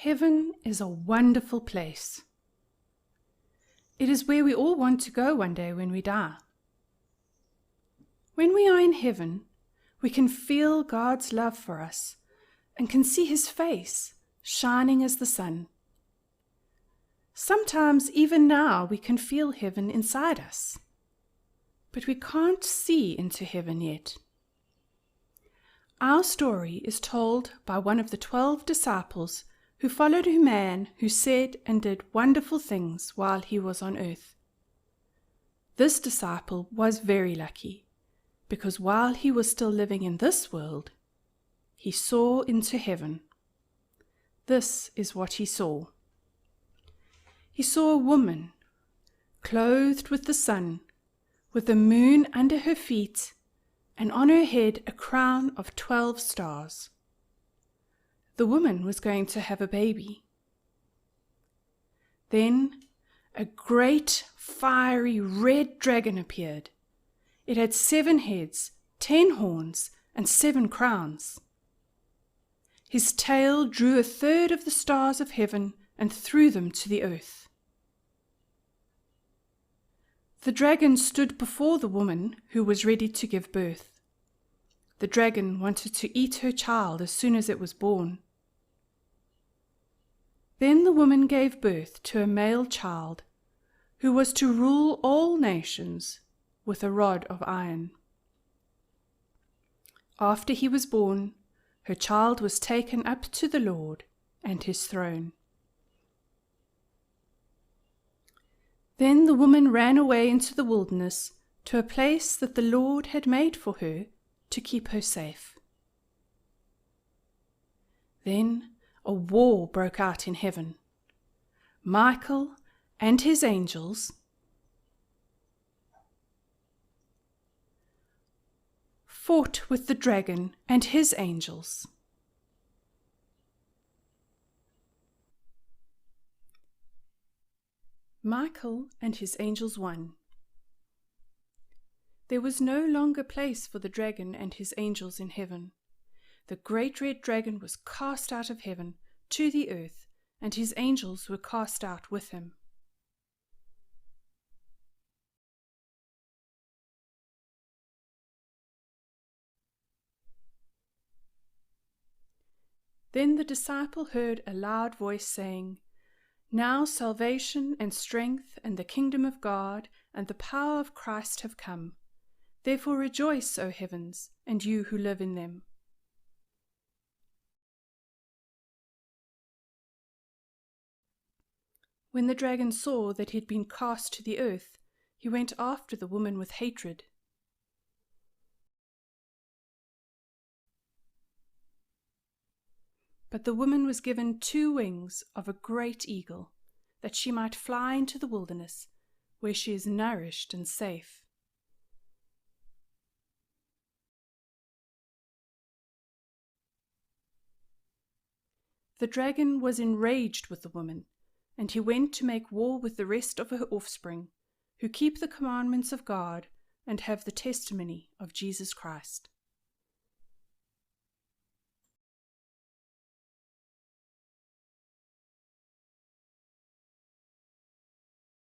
Heaven is a wonderful place. It is where we all want to go one day when we die. When we are in heaven, we can feel God's love for us and can see His face shining as the sun. Sometimes, even now, we can feel heaven inside us, but we can't see into heaven yet. Our story is told by one of the 12 disciples who followed a man who said and did wonderful things while he was on earth. This disciple was very lucky, because while he was still living in this world, he saw into heaven. This is what he saw. He saw a woman, clothed with the sun, with the moon under her feet, and on her head a crown of 12 stars. The woman was going to have a baby. Then a great, fiery red dragon appeared. It had 7 heads, 10 horns, and 7 crowns. His tail drew a third of the stars of heaven and threw them to the earth. The dragon stood before the woman who was ready to give birth. The dragon wanted to eat her child as soon as it was born. Then the woman gave birth to a male child who was to rule all nations with a rod of iron. After he was born, her child was taken up to the Lord and His throne. Then the woman ran away into the wilderness to a place that the Lord had made for her to keep her safe. Then a war broke out in heaven. Michael and his angels fought with the dragon and his angels. Michael and his angels won. There was no longer place for the dragon and his angels in heaven. The great red dragon was cast out of heaven to the earth, and his angels were cast out with him. Then the disciple heard a loud voice saying, "Now salvation and strength and the kingdom of God and the power of Christ have come. Therefore rejoice, O heavens, and you who live in them." When the dragon saw that he had been cast to the earth, he went after the woman with hatred. But the woman was given 2 wings of a great eagle, that she might fly into the wilderness, where she is nourished and safe. The dragon was enraged with the woman, and he went to make war with the rest of her offspring, who keep the commandments of God and have the testimony of Jesus Christ.